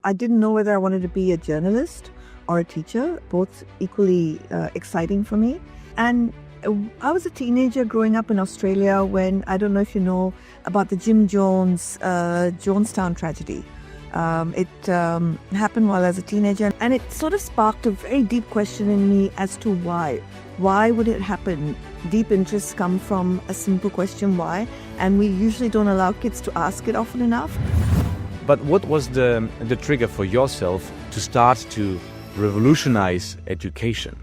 I didn't know whether I wanted to be a journalist or a teacher, both equally exciting for me. And I was a teenager growing up in Australia when, I don't know if you know about the Jim Jones Jonestown tragedy. It happened while I was a teenager, and it sort of sparked a very deep question in me as to why. Why would it happen? Deep interests come from a simple question, why? And we usually don't allow kids to ask it often enough. But what was the trigger for yourself to start to revolutionize education?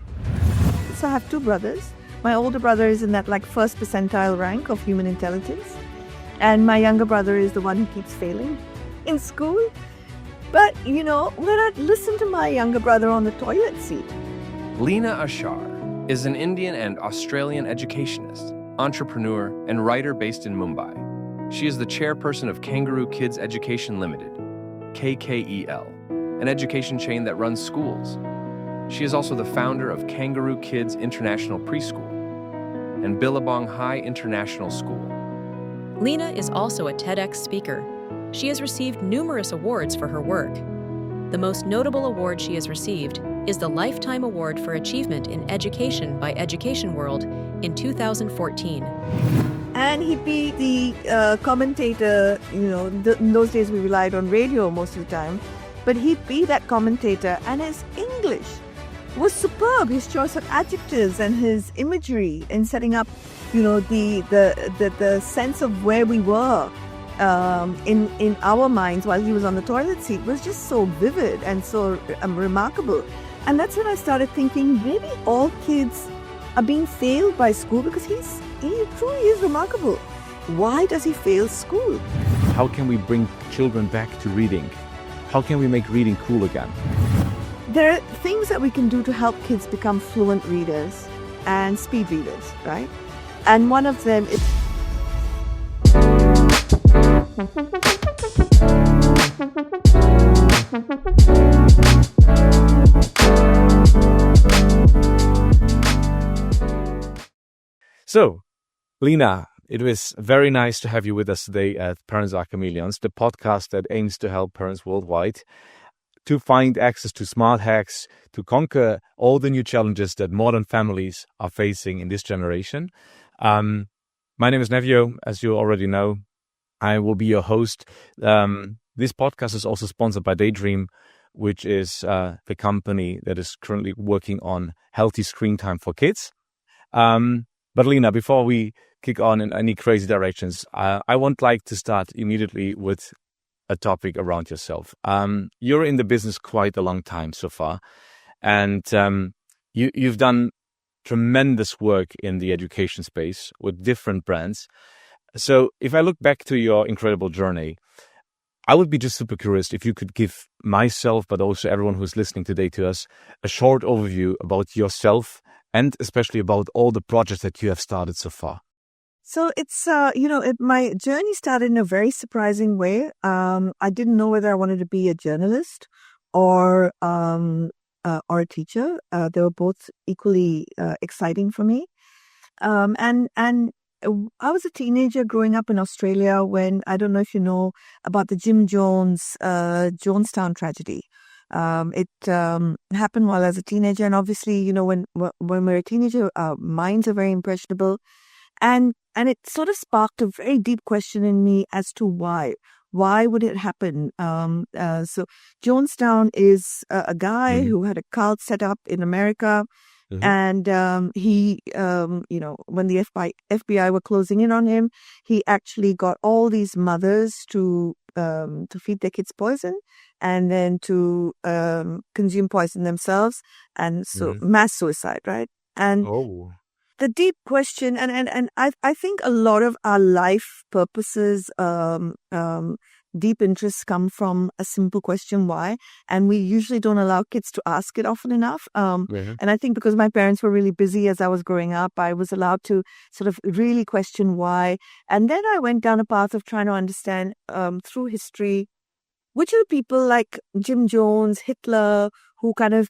So I have two brothers. My older brother is in that first percentile rank of human intelligence. And my younger brother is the one who keeps failing in school. But, when I listen to my younger brother on the toilet seat. Lina Ashar is an Indian and Australian educationist, entrepreneur, and writer based in Mumbai. She is the chairperson of Kangaroo Kids Education Limited, KKEL, an education chain that runs schools. She is also the founder of Kangaroo Kids International Preschool and Billabong High International School. Lina is also a TEDx speaker. She has received numerous awards for her work. The most notable award she has received is the Lifetime Award for Achievement in Education by Education World in 2014. And he'd be the commentator, in those days we relied on radio most of the time, but he'd be that commentator, and his English was superb. His choice of adjectives and his imagery in setting up, the sense of where we were in our minds while he was on the toilet seat was just so vivid and so remarkable. And that's when I started thinking, maybe all kids are being failed by school because he truly is remarkable. Why does he fail school? How can we bring children back to reading? How can we make reading cool again? There are things that we can do to help kids become fluent readers and speed readers, right? And one of them is... So, Lina, it was very nice to have you with us today at Parents Are Chameleons, the podcast that aims to help parents worldwide to find access to smart hacks, to conquer all the new challenges that modern families are facing in this generation. My name is Nevio, as you already know. I will be your host. This podcast is also sponsored by Daydream, which is the company that is currently working on healthy screen time for kids. But Lina, before we kick on in any crazy directions, I would like to start immediately with a topic around yourself. You're in the business quite a long time so far, and you've done tremendous work in the education space with different brands. So if I look back to your incredible journey, I would be just super curious if you could give myself, but also everyone who's listening today to us, a short overview about yourself and especially about all the projects that you have started so far. So it's, my journey started in a very surprising way. I didn't know whether I wanted to be a journalist or a teacher. They were both equally exciting for me. And I was a teenager growing up in Australia when, I don't know if you know about the Jim Jones Jonestown tragedy. It happened while I was a teenager, and obviously, when we're a teenager, our minds are very impressionable, and it sort of sparked a very deep question in me as to why. Why would it happen? So Jonestown is a guy who had a cult set up in America. Mm-hmm. And he, when the FBI were closing in on him, he actually got all these mothers to feed their kids poison and then to consume poison themselves, and so mass suicide, right? And the deep question, and I think a lot of our life purposes, deep interests come from a simple question, why? And we usually don't allow kids to ask it often enough. And I think because my parents were really busy as I was growing up, I was allowed to sort of really question why. And then I went down a path of trying to understand through history, which are the people like Jim Jones, Hitler, who kind of,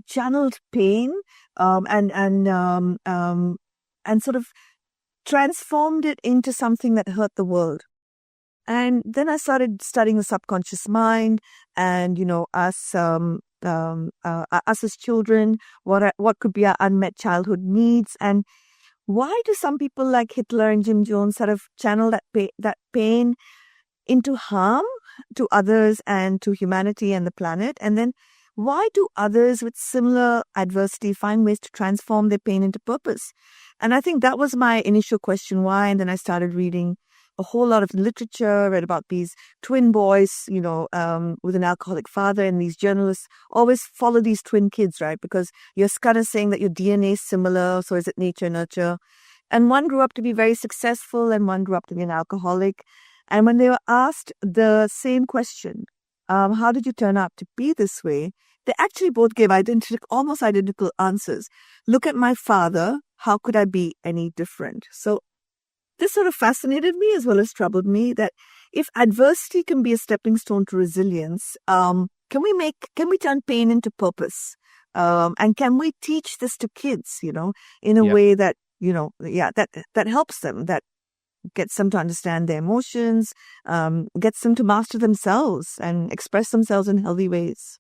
channeled pain and sort of transformed it into something that hurt the world. And then I started studying the subconscious mind, and us as children, what could be our unmet childhood needs, and why do some people like Hitler and Jim Jones sort of channel that pain into harm to others and to humanity and the planet? And then why do others with similar adversity find ways to transform their pain into purpose? And I think that was my initial question, why? And then I started reading a whole lot of literature, read about these twin boys, with an alcoholic father, and these journalists always follow these twin kids, right? Because you're kind of saying that your DNA is similar, so is it nature, nurture? And one grew up to be very successful, and one grew up to be an alcoholic. And when they were asked the same question, how did you turn out to be this way? They actually both gave almost identical answers. Look at my father. How could I be any different? So this sort of fascinated me as well as troubled me, that if adversity can be a stepping stone to resilience, can we turn pain into purpose? And can we teach this to kids, in a way that, that helps them, that gets them to understand their emotions, gets them to master themselves and express themselves in healthy ways.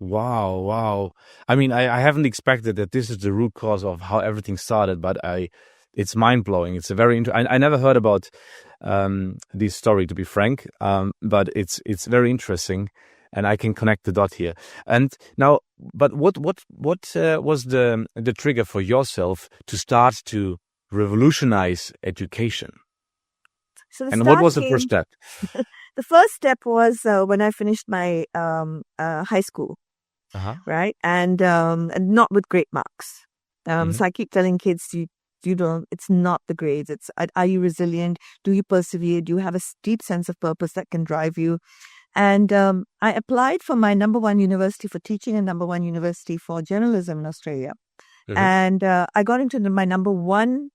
Wow. I mean, I haven't expected that this is the root cause of how everything started, but it's mind-blowing. It's a very I never heard about this story, to be frank, but it's very interesting, and I can connect the dot here. And now, but what was the trigger for yourself to start to revolutionize education? So and what was the first step? The first step was when I finished my high school, right? And not with great marks. So I keep telling kids, it's not the grades. It's, are you resilient? Do you persevere? Do you have a deep sense of purpose that can drive you? And I applied for my number one university for teaching and number one university for journalism in Australia. And I got into my number one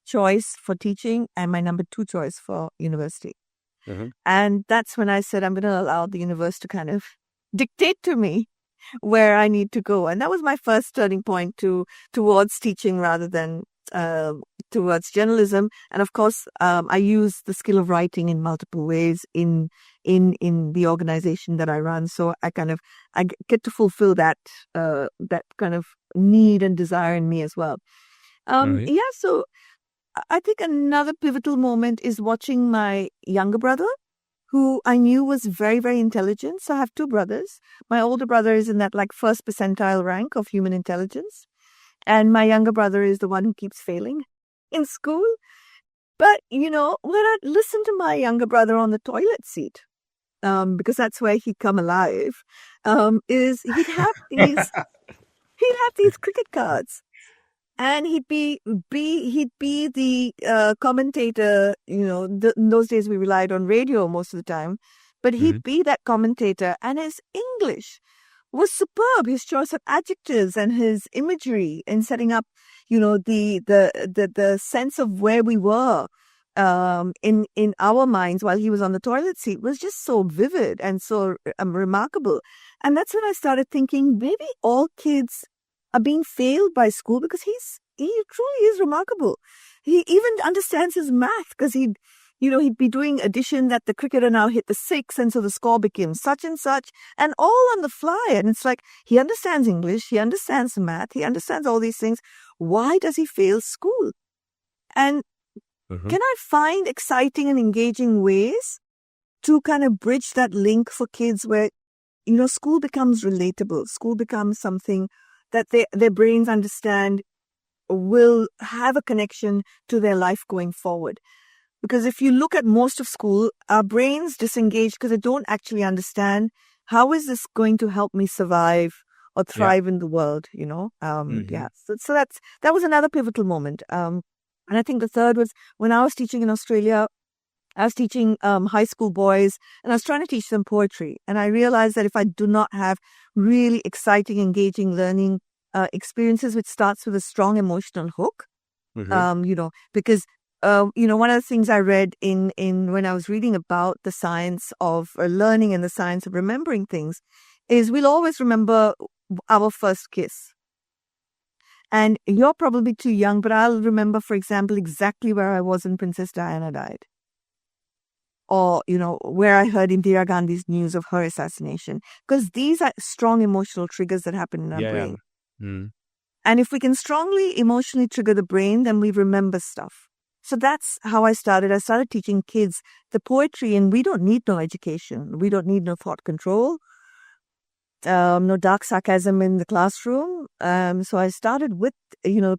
choice for teaching and my number two choice for university. And that's when I said, I'm going to allow the universe to kind of dictate to me where I need to go. And that was my first turning point towards teaching rather than towards journalism. And of course, I use the skill of writing in multiple ways in the organization that I run. So I get to fulfill that kind of need and desire in me as well. So I think another pivotal moment is watching my younger brother, who I knew was very, very intelligent. So I have two brothers. My older brother is in that first percentile rank of human intelligence. And my younger brother is the one who keeps failing in school. But, when I listen to my younger brother on the toilet seat, because that's where he'd come alive, is he'd have these cricket cards. And he'd be the commentator, in those days we relied on radio most of the time, but he'd be that commentator, and his English was superb. His choice of adjectives and his imagery in setting up, the sense of where we were in our minds while he was on the toilet seat was just so vivid and so remarkable. And that's when I started thinking maybe all kids are being failed by school, because he truly is remarkable. He even understands his math, because he'd be doing addition that the cricketer now hit the 6, and so the score became such and such, and all on the fly. And it's like, he understands English, he understands math, he understands all these things. Why does he fail school? And can I find exciting and engaging ways to kind of bridge that link for kids where, school becomes relatable, school becomes something that their brains understand will have a connection to their life going forward. Because if you look at most of school, our brains disengage because they don't actually understand, how is this going to help me survive or thrive in the world, So that was another pivotal moment. And I think the third was when I was teaching in Australia. I was teaching high school boys, and I was trying to teach them poetry. And I realized that if I do not have really exciting, engaging learning experiences, which starts with a strong emotional hook, because one of the things I read in when I was reading about the science of learning and the science of remembering things is we'll always remember our first kiss. And you're probably too young, but I'll remember, for example, exactly where I was when Princess Diana died. or, where I heard Indira Gandhi's news of her assassination, because these are strong emotional triggers that happen in our Yeah. brain. Mm. And if we can strongly emotionally trigger the brain, then we remember stuff. So that's how I started. I started teaching kids the poetry, and we don't need no education. We don't need no thought control, no dark sarcasm in the classroom. So I started with,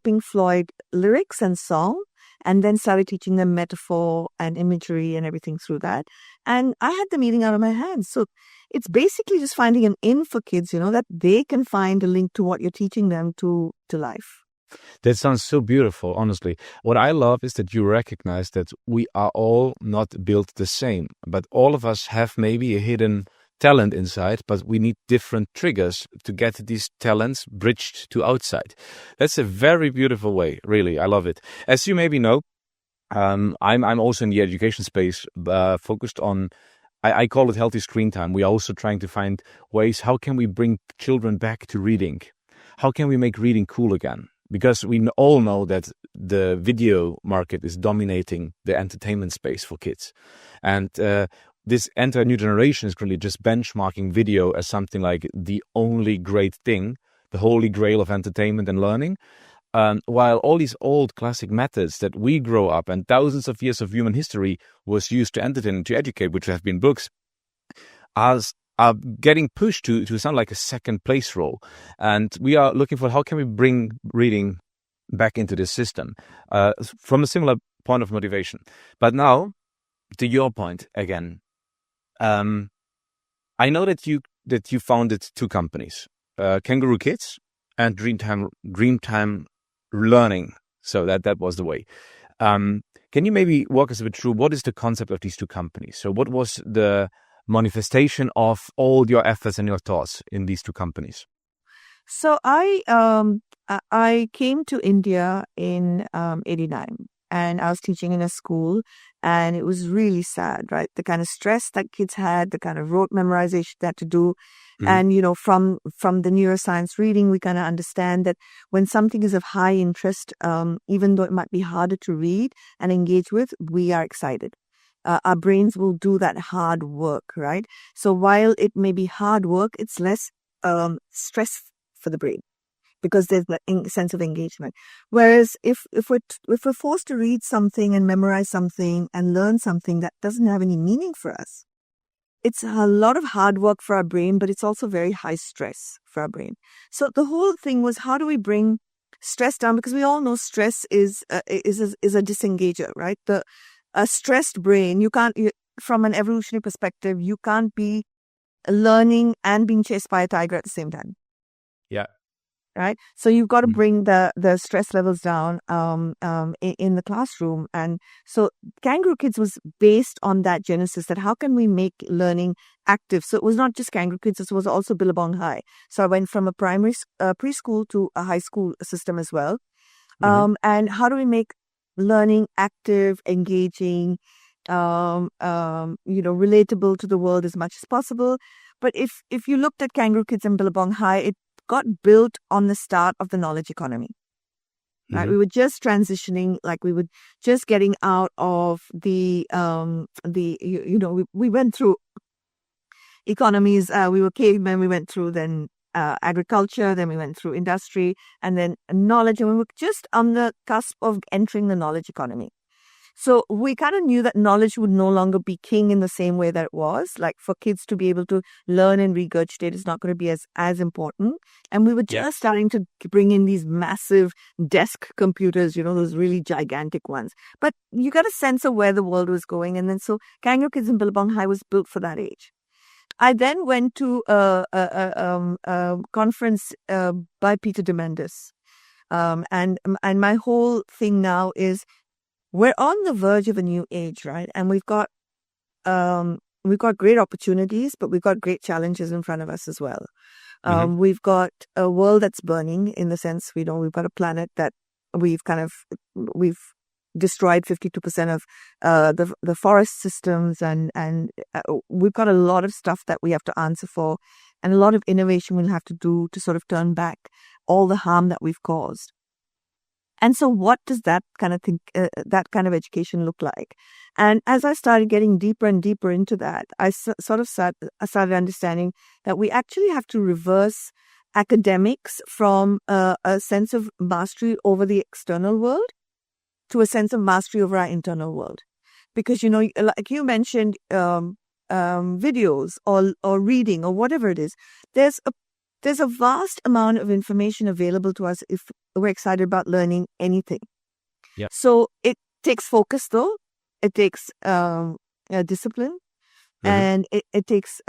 Pink Floyd lyrics and song, and then started teaching them metaphor and imagery and everything through that. And I had them eating out of my hands. So it's basically just finding an in for kids, that they can find a link to what you're teaching them to life. That sounds so beautiful, honestly. What I love is that you recognize that we are all not built the same, but all of us have maybe a hidden talent inside, but we need different triggers to get these talents bridged to outside. That's a very beautiful way, really. I love it. As you maybe know, I'm also in the education space, focused on, I call it healthy screen time. We are also trying to find ways, how can we bring children back to reading? How can we make reading cool again? Because we all know that the video market is dominating the entertainment space for kids. And this entire new generation is really just benchmarking video as something like the only great thing, the holy grail of entertainment and learning. While all these old classic methods that we grow up and thousands of years of human history was used to entertain and to educate, which have been books, are getting pushed to sound like a second place role. And we are looking for how can we bring reading back into this system from a similar point of motivation. But now, to your point again, I know that you founded two companies, Kangaroo Kids and Dreamtime Learning. So that was the way. Can you maybe walk us a bit through what is the concept of these two companies? So what was the manifestation of all your efforts and your thoughts in these two companies? So I came to India in 89, and I was teaching in a school, and it was really sad, right? The kind of stress that kids had, the kind of rote memorization they had to do. And, from the neuroscience reading, we kind of understand that when something is of high interest, even though it might be harder to read and engage with, we are excited. Our brains will do that hard work, right? So while it may be hard work, it's less stress for the brain, because there's the sense of engagement. Whereas if we're forced to read something and memorize something and learn something that doesn't have any meaning for us, it's a lot of hard work for our brain, but it's also very high stress for our brain. So the whole thing was, how do we bring stress down? Because we all know stress is a disengager, right? A stressed brain, from an evolutionary perspective, you can't be learning and being chased by a tiger at the same time. Yeah. Right. So you've got to bring the stress levels down in the classroom. And so Kangaroo Kids was based on that genesis, that how can we make learning active? So it was not just Kangaroo Kids, it was also Billabong High. So I went from a primary preschool to a high school system as well. And how do we make learning active, engaging, relatable to the world as much as possible? But if you looked at Kangaroo Kids and Billabong High, it got built on the start of the knowledge economy. Right? We were just transitioning, like we were just getting out of we went through economies. We were cavemen. We went through then agriculture, then we went through industry, and then knowledge, and we were just on the cusp of entering the knowledge economy. So we kind of knew that knowledge would no longer be king in the same way that it was. Like for kids to be able to learn and regurgitate is not going to be as important. And we were just starting to bring in these massive desk computers, those really gigantic ones. But you got a sense of where the world was going. And then so Kangaroo Kids and Billabong High was built for that age. I then went to a conference by Peter Diamandis. And my whole thing now is, we're on the verge of a new age, right? And we've got great opportunities, but we've got great challenges in front of us as well. We've got a world that's burning, in the sense, we've got a planet that we've destroyed 52% of the forest systems, and we've got a lot of stuff that we have to answer for, and a lot of innovation we'll have to do to sort of turn back all the harm that we've caused. And so what does that kind of education look like? And as I started getting deeper and deeper into that, I started understanding that we actually have to reverse academics from a sense of mastery over the external world to a sense of mastery over our internal world. Because, like you mentioned, videos or reading or whatever it is, there's a vast amount of information available to us if we're excited about learning anything. Yeah. So it takes focus, though. It takes discipline, and it takes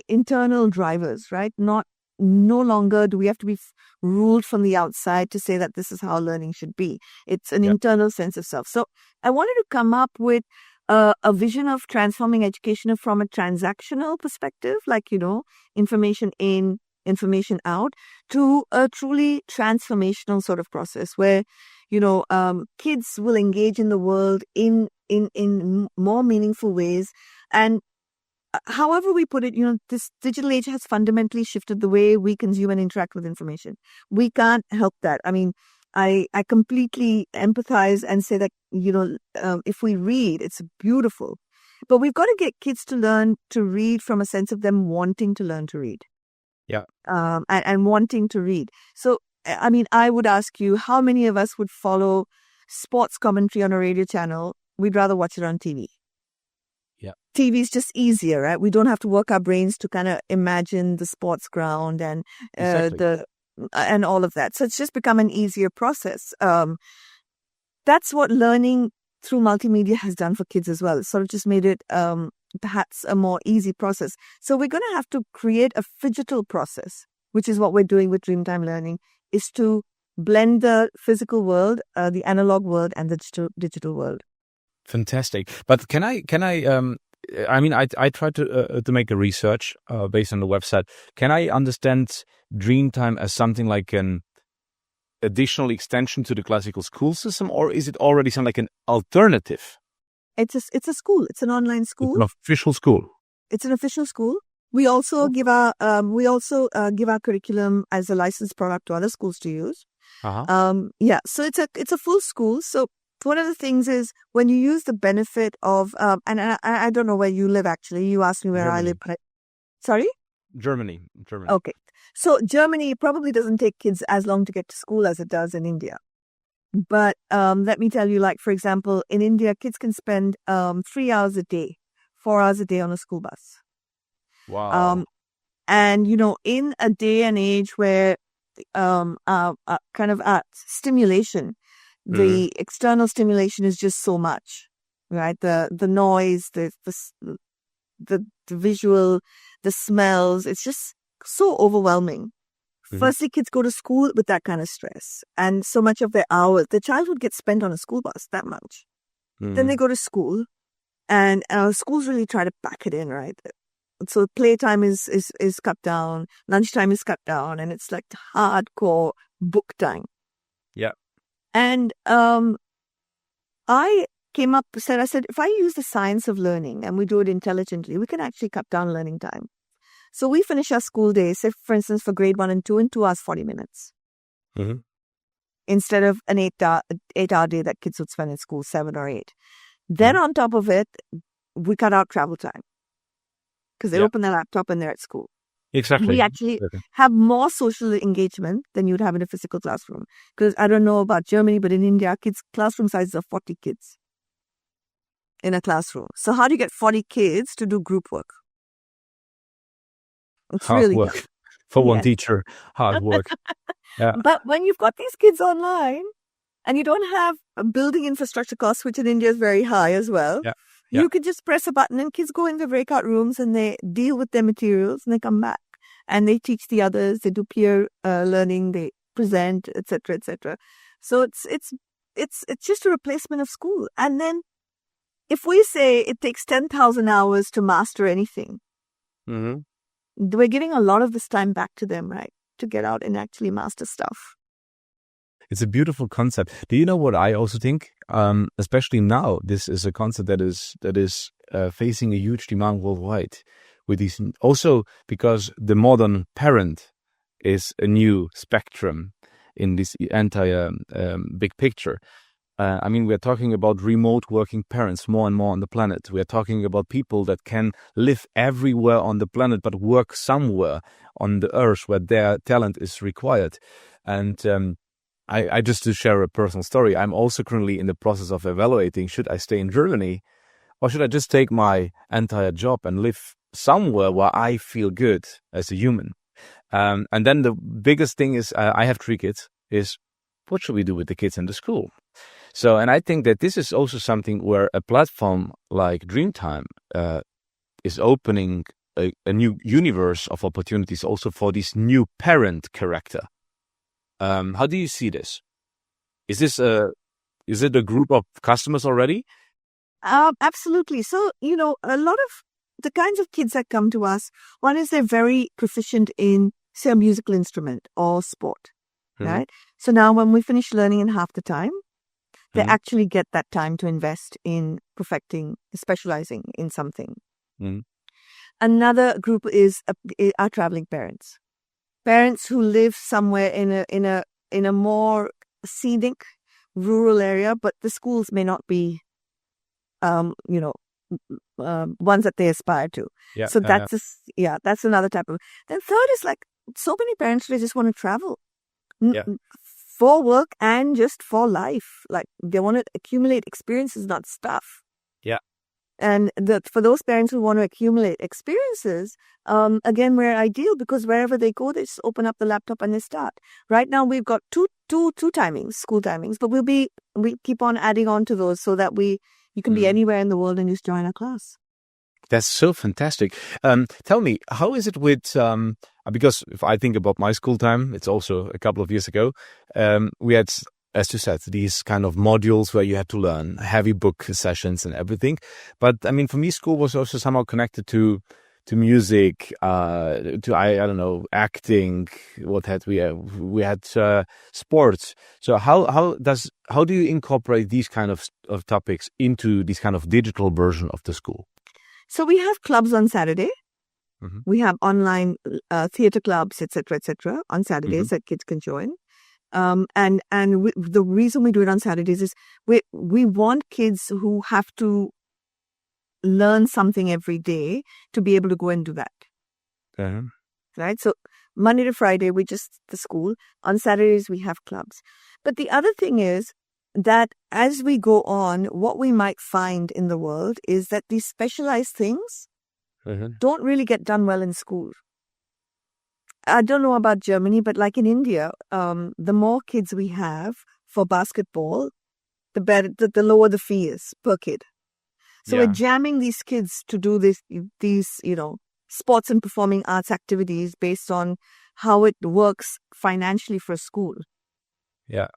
internal drivers, right? No longer do we have to be ruled from the outside to say that this is how learning should be. It's an internal sense of self. So I wanted to come up with a vision of transforming education from a transactional perspective, like, information in, information out, to a truly transformational sort of process where, kids will engage in the world in more meaningful ways. And however we put it, this digital age has fundamentally shifted the way we consume and interact with information. We can't help that. I mean, I completely empathize and say that, if we read, it's beautiful. But we've got to get kids to learn to read from a sense of them wanting to learn to read. Yeah. And wanting to read. So, I mean, I would ask you, how many of us would follow sports commentary on a radio channel? We'd rather watch it on TV. Yeah. TV is just easier, right? We don't have to work our brains to kind of imagine the sports ground and Exactly. and all of that. So it's just become an easier process. That's what learning through multimedia has done for kids as well. It's sort of just made it perhaps a more easy process. So we're going to have to create a phygital process, which is what we're doing with Dreamtime Learning, is to blend the physical world, the analog world, and the digital world. Fantastic. But can I I tried to make a research based on the website. Can I understand Dreamtime as something like an additional extension to the classical school system, or is it already something like an alternative? It's a school. It's an online school. It's an official school. It's an official school. We also give our curriculum as a licensed product to other schools to use. Uh-huh. So it's a full school. So one of the things is when you use the benefit of and I don't know where you live actually. You asked me where Germany. I live. But sorry? Germany. Okay. So Germany probably doesn't take kids as long to get to school as it does in India. But let me tell you, like, for example, in India, kids can spend 3 hours a day, 4 hours a day on a school bus. Wow. And, in a day and age where stimulation, the external stimulation is just so much, right? The noise, the visual, the smells, it's just so overwhelming. Firstly, kids go to school with that kind of stress. And so much of their hours, the childhood gets spent on a school bus, that much. Then they go to school, and schools really try to pack it in, right? So playtime is cut down, lunchtime is cut down, and it's like hardcore book time. Yeah. And I said, if I use the science of learning and we do it intelligently, we can actually cut down learning time. So we finish our school day, say, for instance, for grade 1 and 2 in 2 hours, 40 minutes. Instead of an 8-hour day that kids would spend in school, 7 or 8. Then on top of it, we cut out travel time. Because they open their laptop and they're at school. Exactly. We actually have more social engagement than you'd have in a physical classroom. Because I don't know about Germany, but in India, classroom sizes are 40 kids in a classroom. So how do you get 40 kids to do group work? It's Hard really work tough. for one Yes. teacher. Hard work. Yeah. But when you've got these kids online and you don't have a building infrastructure cost, which in India is very high as well, Yeah. you could just press a button and kids go into breakout rooms and they deal with their materials and they come back and they teach the others. They do peer learning, they present, etc., etc. So it's just a replacement of school. And then if we say it takes 10,000 hours to master anything, we're giving a lot of this time back to them, right? To get out and actually master stuff. It's a beautiful concept. Do you know what I also think? Especially now, this is a concept that is facing a huge demand worldwide. With these, also because the modern parent is a new spectrum, in this entire big picture. I mean, we're talking about remote working parents more and more on the planet. We're talking about people that can live everywhere on the planet, but work somewhere on the earth where their talent is required. And I just to share a personal story, I'm also currently in the process of evaluating, should I stay in Germany or should I just take my entire job and live somewhere where I feel good as a human? And then the biggest thing is, I have 3 kids, is what should we do with the kids in the school? So, and I think that this is also something where a platform like Dreamtime is opening a new universe of opportunities also for this new parent character. How do you see this? Is it a group of customers already? Absolutely. So, a lot of the kinds of kids that come to us, one is they're very proficient in, say, a musical instrument or sport, right? So now when we finish learning in half the time, they actually get that time to invest in perfecting, specializing in something. Another group is our traveling parents. Parents who live somewhere in a more scenic rural area, but the schools may not be, ones that they aspire to. Yeah. So that's another type of. Then third is like so many parents, they just want to travel. For work and just for life. Like they want to accumulate experiences, not stuff. Yeah. And for those parents who want to accumulate experiences, again, we're ideal because wherever they go, they just open up the laptop and they start. Right now, we've got two timings, school timings, but we keep on adding on to those so that you can be anywhere in the world and just join our class. That's so fantastic. Tell me, how is it with, because if I think about my school time, it's also a couple of years ago, we had, as you said, these kind of modules where you had to learn heavy book sessions and everything. But I mean, for me, school was also somehow connected to music, to, I don't know, acting, what had we had sports. So how do you incorporate these kind of topics into this kind of digital version of the school? So we have clubs on Saturday. We have online theater clubs, etc., on Saturdays that kids can join. The reason we do it on Saturdays is we want kids who have to learn something every day to be able to go and do that. Right? So Monday to Friday, the school. On Saturdays, we have clubs. But the other thing is that as we go on, what we might find in the world is that these specialized things don't really get done well in school. I don't know about Germany, but like in India, the more kids we have for basketball, the better, the lower the fee is per kid. So we're jamming these kids to do these sports and performing arts activities based on how it works financially for a school. Yeah.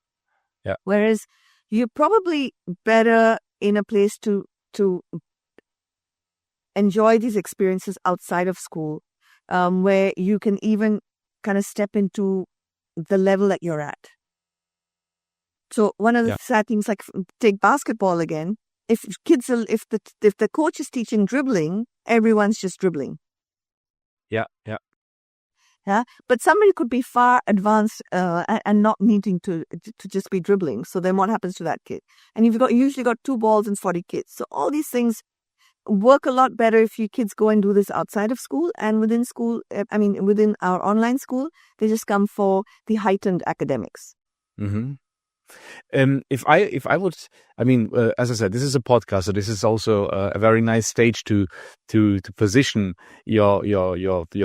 Whereas you're probably better in a place to enjoy these experiences outside of school, where you can even kind of step into the level that you're at. So one of the sad things, like take basketball again. If the coach is teaching dribbling, everyone's just dribbling. Yeah. But somebody could be far advanced and not needing to just be dribbling. So then what happens to that kid? And you've usually got 2 balls and 40 kids. So all these things work a lot better if you kids go and do this outside of school. And within school, within our online school, they just come for the heightened academics. If I would, as I said, this is a podcast, so this is also a very nice stage to position your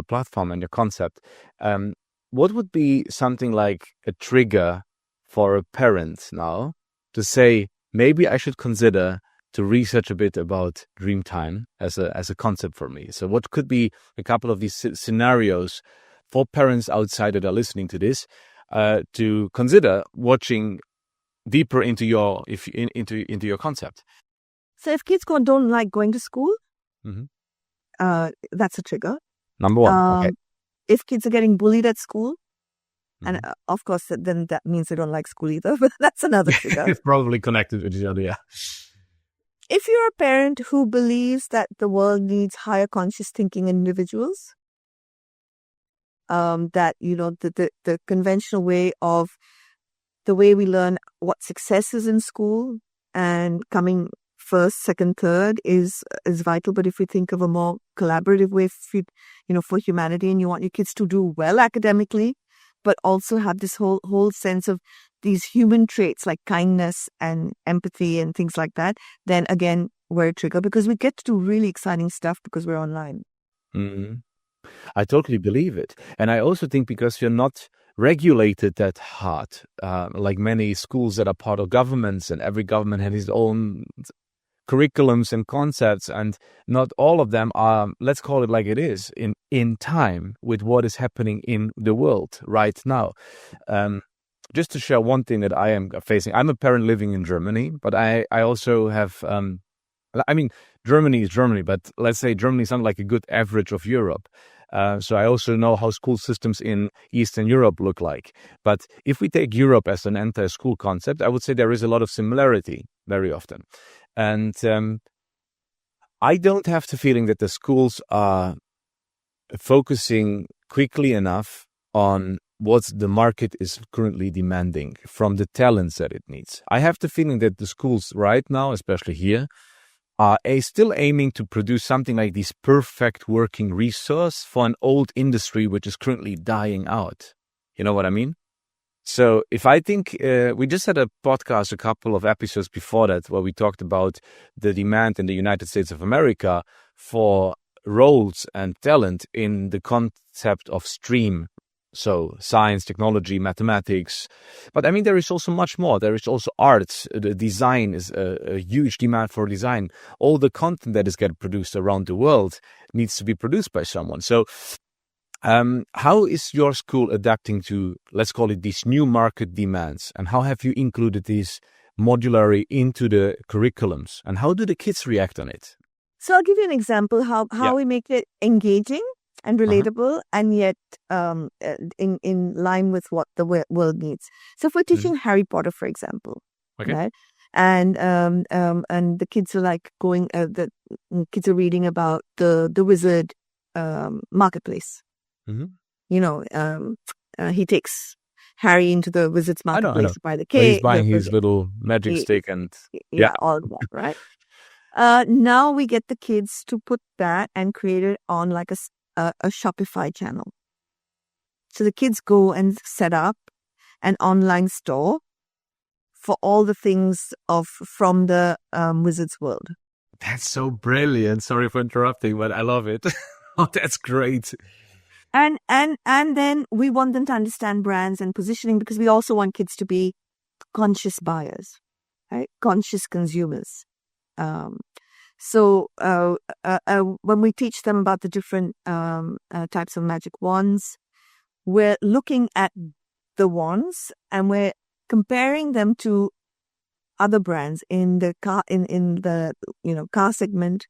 platform and your concept. What would be something like a trigger for a parent now to say, maybe I should consider to research a bit about Dreamtime as a concept for me? So what could be a couple of these scenarios for parents outside that are listening to this to consider watching deeper into your concept? So if kids don't like going to school, that's a trigger. Number one. Okay. If kids are getting bullied at school, and of course then that means they don't like school either, but that's another trigger. It's probably connected with each other, yeah. If you're a parent who believes that the world needs higher conscious thinking individuals, that the conventional way of the way we learn what success is in school, and coming first, second, third is vital. But if we think of a more collaborative way for humanity, and you want your kids to do well academically, but also have this whole sense of these human traits like kindness and empathy and things like that, then again, we're a trigger, because we get to do really exciting stuff because we're online. Mhm. I totally believe it. And I also think because you're not regulated that hard, like many schools that are part of governments, and every government has its own curriculums and concepts, and not all of them are, let's call it like it is, in time with what is happening in the world right now. Just to share one thing that I am facing, I'm a parent living in Germany, but I also have, Germany is Germany, but let's say Germany is not like a good average of Europe. So I also know how school systems in Eastern Europe look like. But if we take Europe as an entire school concept, I would say there is a lot of similarity very often. And I don't have the feeling that the schools are focusing quickly enough on what the market is currently demanding from the talents that it needs. I have the feeling that the schools right now, especially here, are still aiming to produce something like this perfect working resource for an old industry which is currently dying out. You know what I mean? So if I think, we just had a podcast a couple of episodes before that where we talked about the demand in the United States of America for roles and talent in the concept of STEAM. So science, technology, mathematics. But I mean, there is also much more. There is also arts. The design is a huge demand for design. All the content that is getting produced around the world needs to be produced by someone. So how is your school adapting to, let's call it, these new market demands? And how have you included these modularly into the curriculums? And how do the kids react on it? So I'll give you an example how we make it engaging and relatable, and yet in line with what the world needs. So if we're teaching Harry Potter, for example, right? And the kids are like going, the kids are reading about the wizard marketplace. Mm-hmm. You know, he takes Harry into the wizard's marketplace to buy the cake. He's buying his little magic stick and all of that, right? Now we get the kids to put that and create it on like a Shopify channel. So the kids go and set up an online store for all the things from the wizard's world. That's so brilliant. Sorry for interrupting, but I love it. Oh, that's great. And then we want them to understand brands and positioning, because we also want kids to be conscious buyers, right? Conscious consumers. So when we teach them about the different types of magic wands, we're looking at the wands and we're comparing them to other brands in the car car segment.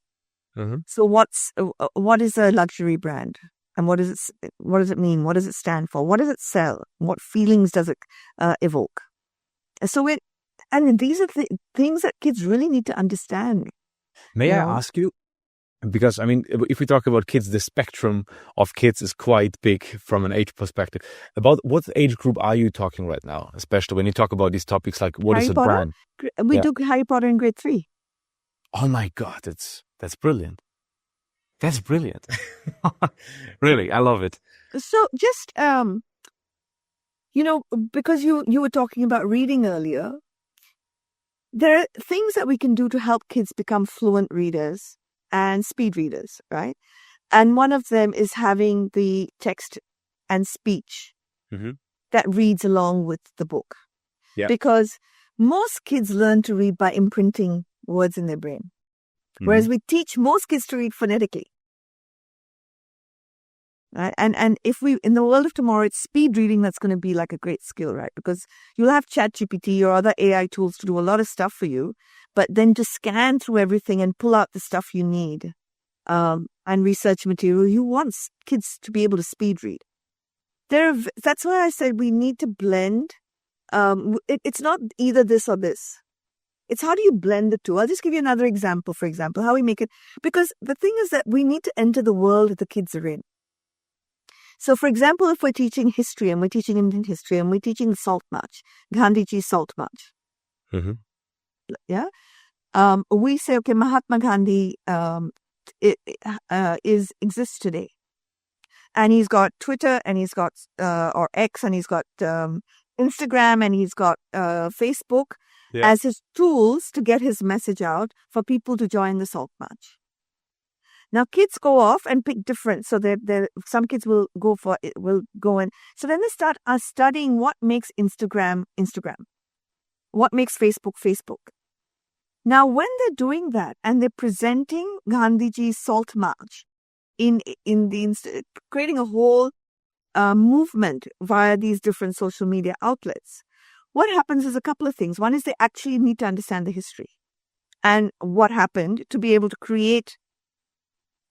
Mm-hmm. So what is a luxury brand, and what does it mean? What does it stand for? What does it sell? What feelings does it evoke? So these are the things that kids really need to understand. May I ask you, because I mean, if we talk about kids, the spectrum of kids is quite big from an age perspective. About what age group are you talking right now, especially when you talk about these topics like what Harry is a Potter? brand? We do Harry Potter in grade 3. Oh my God, that's brilliant. That's brilliant. Really, I love it. So just, because you were talking about reading earlier, there are things that we can do to help kids become fluent readers and speed readers, right? And one of them is having the text and speech that reads along with the book. Yeah. Because most kids learn to read by imprinting words in their brain, whereas we teach most kids to read phonetically. Right? And if in the world of tomorrow, it's speed reading that's going to be like a great skill, right? Because you'll have ChatGPT or other AI tools to do a lot of stuff for you, but then to scan through everything and pull out the stuff you need and research material, you want kids to be able to speed read. That's why I said we need to blend. It's not either this or this. It's how do you blend the two? I'll just give you another example, for example, how we make it. Because the thing is that we need to enter the world that the kids are in. So, for example, if we're teaching history and we're teaching Indian history and we're teaching Salt March, Gandhiji's Salt March, Mm-hmm. yeah, we say, okay, Mahatma Gandhi exists today, and he's got Twitter, and he's got or X, and he's got Instagram, and he's got Facebook as his tools to get his message out for people to join the Salt March. Now kids go off and pick different. So some kids will go and so then they start studying what makes Instagram, what makes Facebook. Now when they're doing that and they're presenting Gandhiji's Salt March creating a whole movement via these different social media outlets, what happens is a couple of things. One is they actually need to understand the history and what happened to be able to create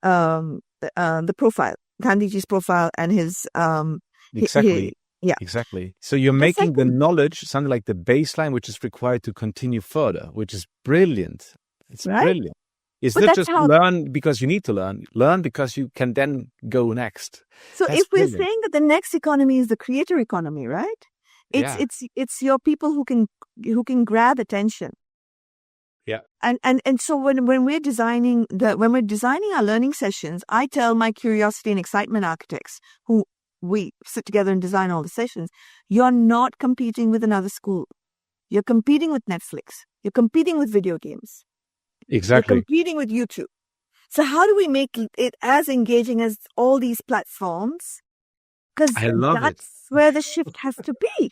the profile, Gandhiji's profile, and his exactly. Yeah, exactly. So you're making the knowledge something like the baseline, which is required to continue further, which is brilliant. It's right? Brilliant. It's not just learn because you need to learn because you can then go next. So if we're saying that the next economy is the creator economy, right? It's your people who can grab attention. Yeah. And so when we're designing our learning sessions, I tell my curiosity and excitement architects who we sit together and design all the sessions, you're not competing with another school. You're competing with Netflix. You're competing with video games. Exactly. You're competing with YouTube. So how do we make it as engaging as all these platforms? Because that's where the shift has to be.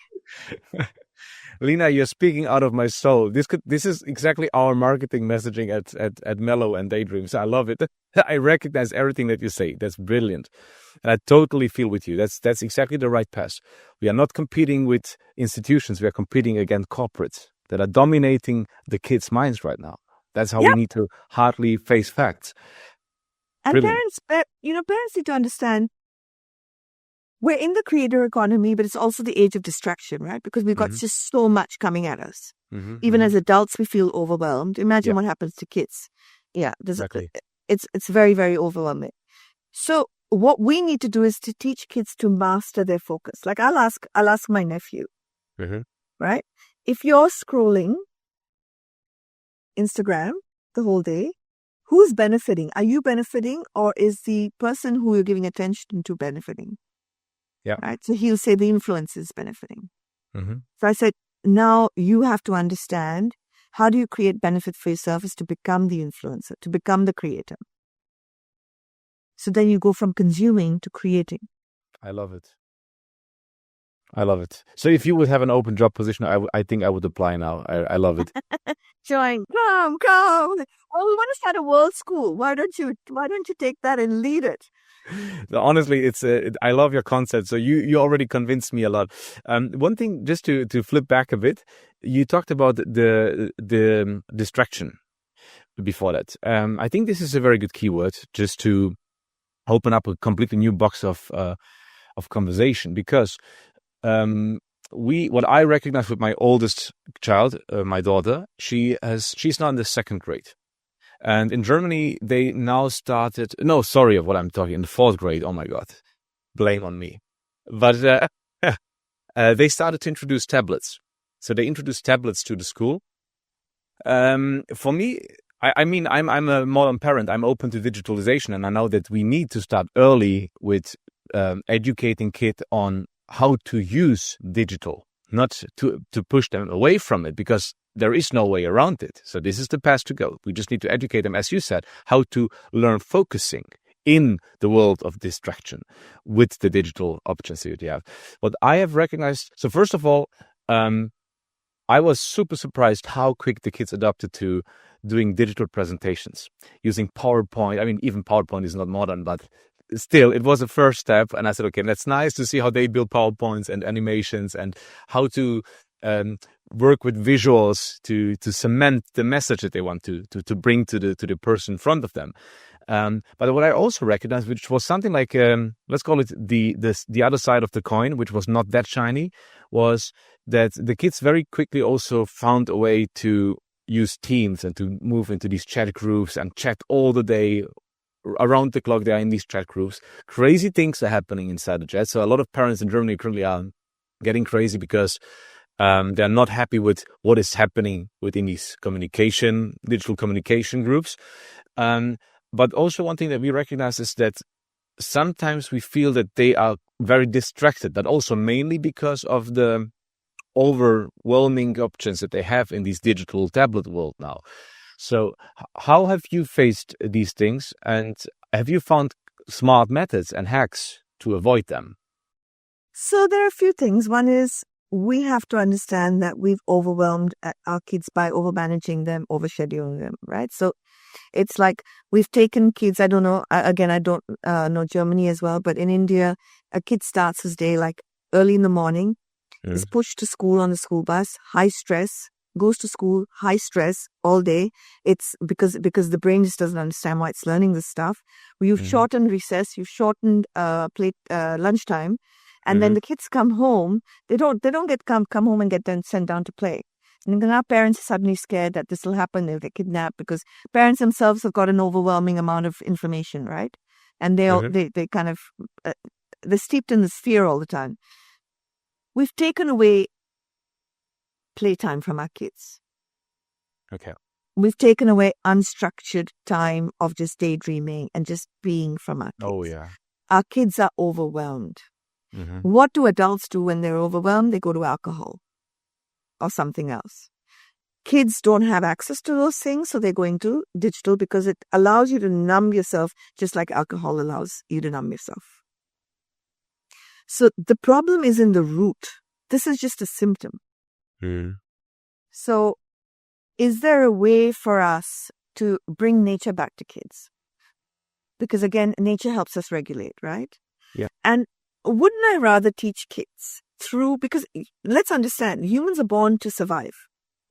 Lina, you're speaking out of my soul. This is exactly our marketing messaging at Mellow and Daydreams. I love it. I recognize everything that you say. That's brilliant. And I totally feel with you. That's exactly the right path. We are not competing with institutions. We are competing against corporates that are dominating the kids' minds right now. That's how we need to hardly face facts. And parents need to understand we're in the creator economy, but it's also the age of distraction, right? Because we've got just so much coming at us. Even as adults, we feel overwhelmed. Imagine what happens to kids. Yeah, exactly. It's very, very overwhelming. So what we need to do is to teach kids to master their focus. Like I'll ask my nephew, right? If you're scrolling Instagram the whole day, who's benefiting? Are you benefiting, or is the person who you're giving attention to benefiting? Yeah. Right. So he'll say the influence is benefiting. Mm-hmm. So I said, now you have to understand, how do you create benefit for yourself is to become the influencer, to become the creator. So then you go from consuming to creating. I love it. So if you would have an open job position, I think I would apply now. I love it. Join, come. Well, we want to start a world school. Why don't you take that and lead it? Honestly, I love your concept. So you already convinced me a lot. One thing, just to flip back a bit, you talked about the distraction before that. I think this is a very good keyword just to open up a completely new box of conversation, because what I recognize with my oldest child, my daughter, she's now in the second grade. And in Germany, they now started, in the fourth grade. Oh my God, blame on me. But they started to introduce tablets. So they introduced tablets to the school. For me, I'm a modern parent. I'm open to digitalization. And I know that we need to start early with educating kids on how to use digital, not to push them away from it, because there is no way around it. So this is the path to go. We just need to educate them, as you said, how to learn focusing in the world of distraction with the digital options that you have. What I have recognized, so first of all, I was super surprised how quick the kids adopted to doing digital presentations using PowerPoint. I mean, even PowerPoint is not modern, but still, it was a first step. And I said, okay, that's nice to see how they build PowerPoints and animations and how to work with visuals to cement the message that they want to bring to the person in front of them. But what I also recognized, which was something like, let's call it the other side of the coin, which was not that shiny, was that the kids very quickly also found a way to use Teams and to move into these chat groups and chat all the day around the clock. They are in these chat groups. Crazy things are happening inside the chat. So a lot of parents in Germany currently are getting crazy because they're not happy with what is happening within these digital communication groups. But also one thing that we recognize is that sometimes we feel that they are very distracted, but also mainly because of the overwhelming options that they have in this digital tablet world now. So how have you faced these things, and have you found smart methods and hacks to avoid them? So there are a few things. One is we have to understand that we've overwhelmed our kids by overmanaging them, overscheduling them, right? So it's like we've taken kids, I don't know, again, I don't know Germany as well, but in India, a kid starts his day like early in the morning, is pushed to school on the school bus, high stress, goes to school, high stress all day. It's because the brain just doesn't understand why it's learning this stuff. You've shortened recess, you've shortened lunchtime, and then the kids come home. They don't come home and get then sent down to play. And then our parents are suddenly scared that this will happen. They'll get kidnapped because parents themselves have got an overwhelming amount of information, right? And they kind of they're steeped in this fear all the time. We've taken away playtime from our kids. Okay. We've taken away unstructured time of just daydreaming and just being from our kids. Oh, yeah. Our kids are overwhelmed. What do adults do when they're overwhelmed? They go to alcohol or something else. Kids don't have access to those things, so they're going to digital because it allows you to numb yourself just like alcohol allows you to numb yourself. So the problem is in the root. This is just a symptom. So is there a way for us to bring nature back to kids? Because again, nature helps us regulate, right? Yeah. And wouldn't I rather teach kids because let's understand, humans are born to survive.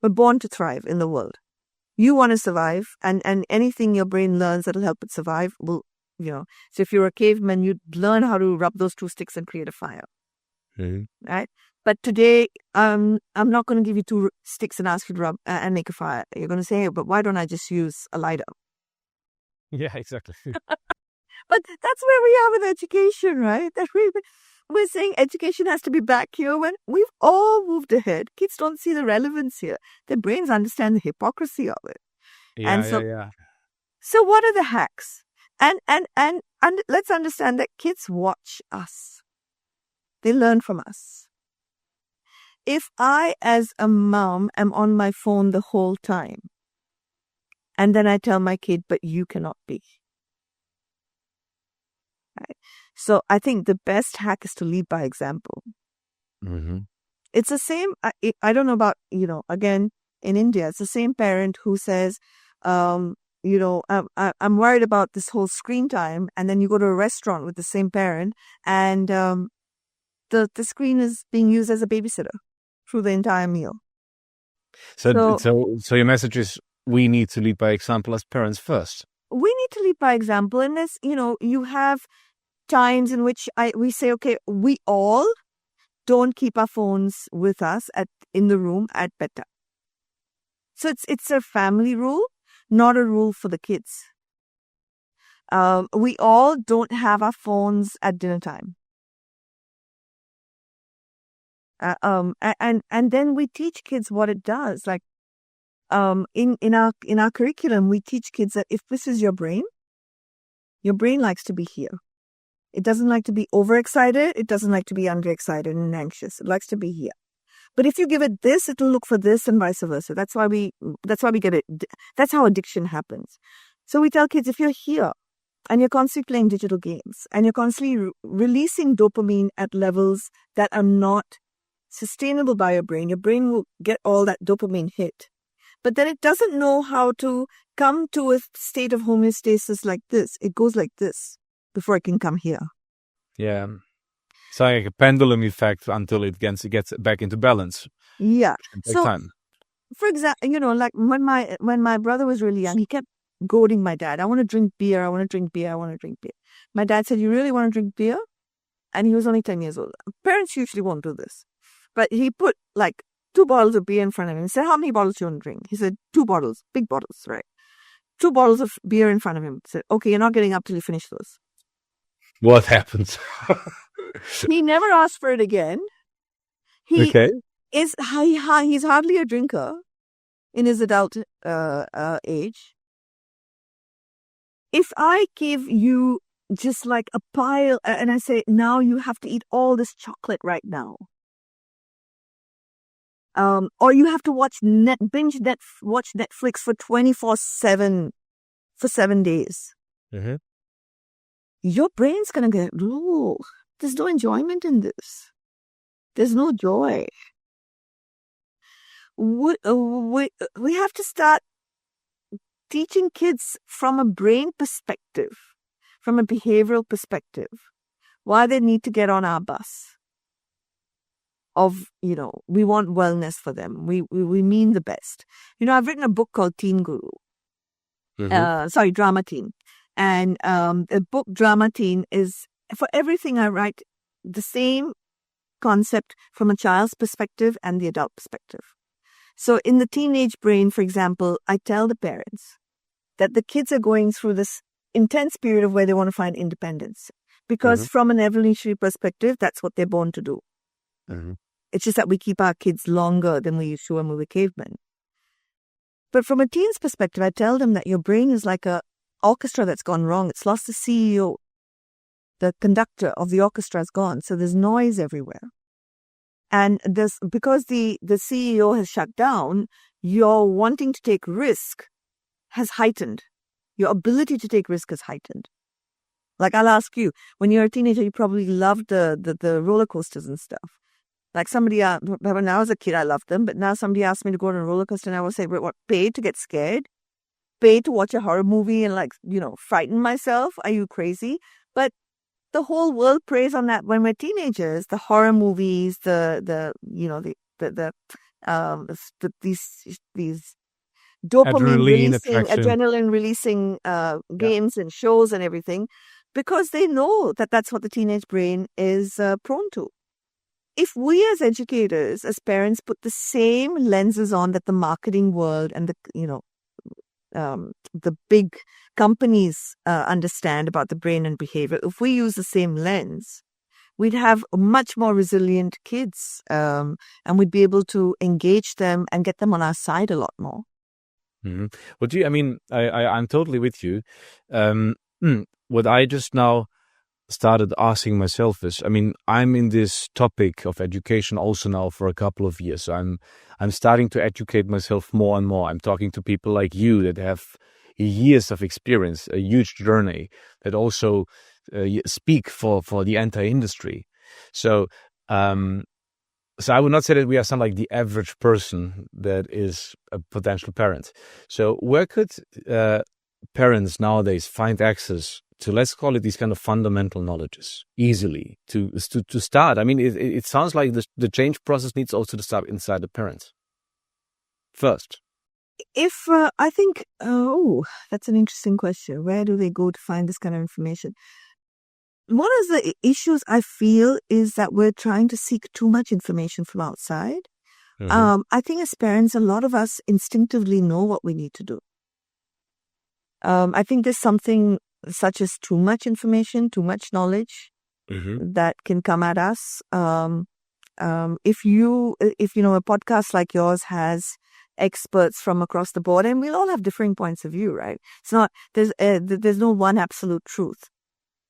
We're born to thrive in the world. You want to survive, and anything your brain learns that'll help it survive will, so if you're a caveman, you'd learn how to rub those two sticks and create a fire. Right? But today, I'm not going to give you two sticks and ask you to rub and make a fire. You're going to say, but why don't I just use a lighter? Yeah, exactly. But that's where we are with education, right? That we're saying education has to be back here when we've all moved ahead. Kids don't see the relevance here. Their brains understand the hypocrisy of it. Yeah. So what are the hacks? And let's understand that kids watch us. They learn from us. If I, as a mom, am on my phone the whole time, and then I tell my kid, but you cannot be. Right? So I think the best hack is to lead by example. It's the same. I don't know about, again, in India, it's the same parent who says, I'm worried about this whole screen time. And then you go to a restaurant with the same parent and the screen is being used as a babysitter through the entire meal. So your message is we need to lead by example as parents first. We need to lead by example. And this, you have times in which we say, okay, we all don't keep our phones with us in the room at bedtime. So it's a family rule, not a rule for the kids. We all don't have our phones at dinner time. And then we teach kids what it does. Like in our curriculum, we teach kids that if this is your brain likes to be here. It doesn't like to be overexcited. It doesn't like to be underexcited and anxious. It likes to be here. But if you give it this, it'll look for this and vice versa. That's why we get it. That's how addiction happens. So we tell kids, if you're here and you're constantly playing digital games and you're constantly releasing dopamine at levels that are not sustainable by your brain will get all that dopamine hit. But then it doesn't know how to come to a state of homeostasis like this. It goes like this before it can come here. Yeah. It's like a pendulum effect until it gets back into balance. Yeah. So, time. For example, like when my brother was really young, he kept goading my dad. I want to drink beer. I want to drink beer. I want to drink beer. My dad said, you really want to drink beer? And he was only 10 years old. Parents usually won't do this. But he put like 2 bottles of beer in front of him and said, how many bottles do you want to drink? He said, 2 bottles, big bottles, right? 2 bottles of beer in front of him. Said, okay, you're not getting up till you finish those. What happens? He never asked for it again. He Okay. is he's hardly a drinker in his adult age. If I give you just like a pile and I say, now you have to eat all this chocolate right now. Or you have to watch watch Netflix for 24/7 for 7 days. Mm-hmm. Your brain's gonna get, oh, there's no enjoyment in this. There's no joy. We have to start teaching kids from a brain perspective, from a behavioral perspective, why they need to get on our bus. We want wellness for them. We mean the best. I've written a book called Teen Guru. Drama Teen. And the book Drama Teen is, for everything I write, the same concept from a child's perspective and the adult perspective. So in the teenage brain, for example, I tell the parents that the kids are going through this intense period of where they want to find independence. Because from an evolutionary perspective, that's what they're born to do. Mm-hmm. It's just that we keep our kids longer than we used to when we were cavemen. But from a teen's perspective, I tell them that your brain is like a orchestra that's gone wrong. It's lost the CEO. The conductor of the orchestra is gone. So there's noise everywhere. And because the CEO has shut down, your wanting to take risk has heightened. Your ability to take risk has heightened. Like, I'll ask you, when you're a teenager, you probably loved the roller coasters and stuff. Like when I was a kid, I loved them. But now somebody asked me to go on a roller coaster and I will say, what, pay to get scared? Pay to watch a horror movie and frighten myself? Are you crazy? But the whole world preys on that when we're teenagers. The horror movies, these adrenaline releasing games and shows and everything, because they know that that's what the teenage brain is prone to. If we as educators, as parents, put the same lenses on that the marketing world and the big companies understand about the brain and behavior, if we use the same lens, we'd have much more resilient kids, and we'd be able to engage them and get them on our side a lot more. Mm-hmm. I'm totally with you. What I just now started asking myself is, I'm in this topic of education also now for a couple of years. So I'm starting to educate myself more and more. I'm talking to people like you that have years of experience, a huge journey, that also speak for the entire industry. So I would not say that we are some like the average person that is a potential parent. So where could parents nowadays find access to, let's call it, these kind of fundamental knowledges easily to start? It sounds like the change process needs also to start inside the parents first. If I think, that's an interesting question. Where do they go to find this kind of information? One of the issues I feel is that we're trying to seek too much information from outside. Mm-hmm. I think as parents, a lot of us instinctively know what we need to do. I think there's something such as too much information, too much knowledge that can come at us. If a podcast like yours has experts from across the board, and we'll all have differing points of view, right? It's not, there's no one absolute truth.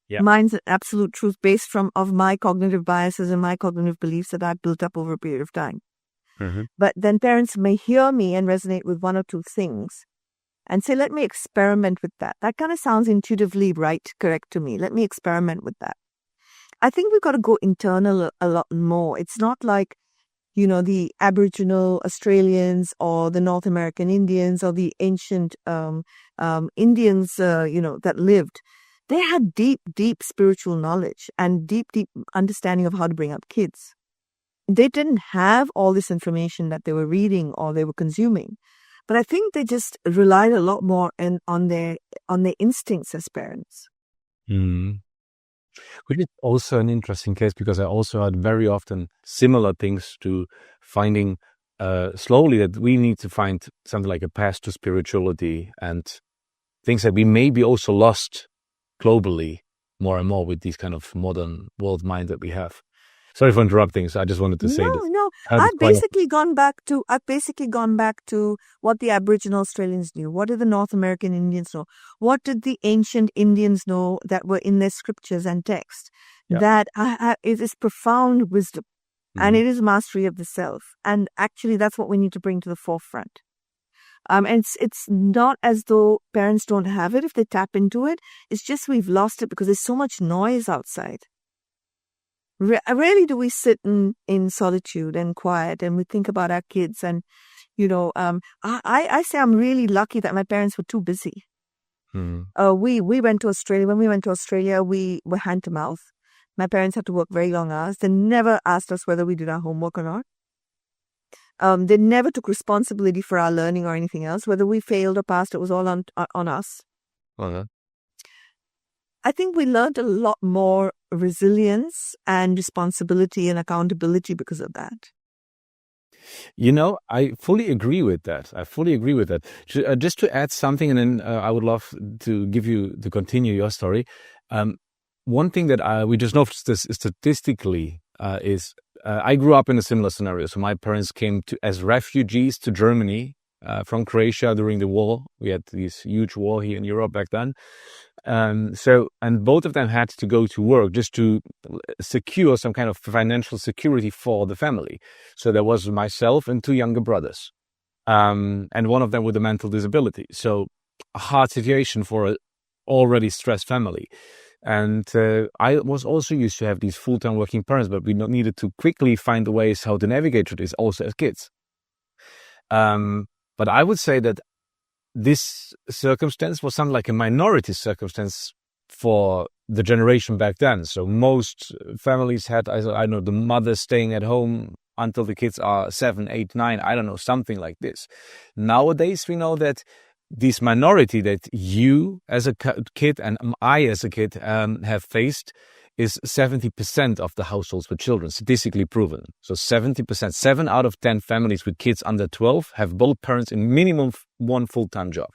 Yeah. Mine's an absolute truth based of my cognitive biases and my cognitive beliefs that I've built up over a period of time. Mm-hmm. But then parents may hear me and resonate with one or two things and say, let me experiment with that. That kind of sounds intuitively correct to me. Let me experiment with that. I think we've got to go internal a lot more. It's not like, the Aboriginal Australians or the North American Indians or the ancient Indians, that lived. They had deep, deep spiritual knowledge and deep, deep understanding of how to bring up kids. They didn't have all this information that they were reading or they were consuming. But I think they just relied a lot more on their instincts as parents. Mm. Which is also an interesting case, because I also had very often similar things to finding slowly that we need to find something like a path to spirituality and things that we maybe also lost globally more and more with these kind of modern world mind that we have. Sorry for interrupting. So I just wanted to say that. No. I've basically gone back to what the Aboriginal Australians knew. What did the North American Indians know? What did the ancient Indians know that were in their scriptures and texts? Yeah. That it is profound wisdom, and Mhm. it is mastery of the self. And actually, that's what we need to bring to the forefront. And it's not as though parents don't have it if they tap into it. It's just we've lost it because there's so much noise outside. Rarely do we sit in solitude and quiet and we think about our kids. And, I say I'm really lucky that my parents were too busy. Mhm. We went to Australia. When we went to Australia, we were hand to mouth. My parents had to work very long hours. They never asked us whether we did our homework or not. They never took responsibility for our learning or anything else. Whether we failed or passed, it was all on us. Uh-huh. I think we learned a lot more resilience and responsibility and accountability because of that. I fully agree with that. Just to add something, and then I would love to continue your story. One thing that we just noticed this statistically is I grew up in a similar scenario. So my parents came as refugees to Germany from Croatia during the war. We had this huge war here in Europe back then. And both of them had to go to work just to secure some kind of financial security for the family. So there was myself and two younger brothers, and one of them with a mental disability. So a hard situation for an already stressed family. And I was also used to have these full-time working parents, but we needed to quickly find the ways how to navigate through this also as kids. But I would say that this circumstance was something like a minority circumstance for the generation back then. So most families had, I know, the mother staying at home until the kids are 7, 8, 9, I don't know, something like this. Nowadays, we know that this minority that you as a kid and I as a kid have faced is 70% of the households with children, statistically proven. So 70%, 7 out of 10 families with kids under 12 have both parents in minimum one full-time job.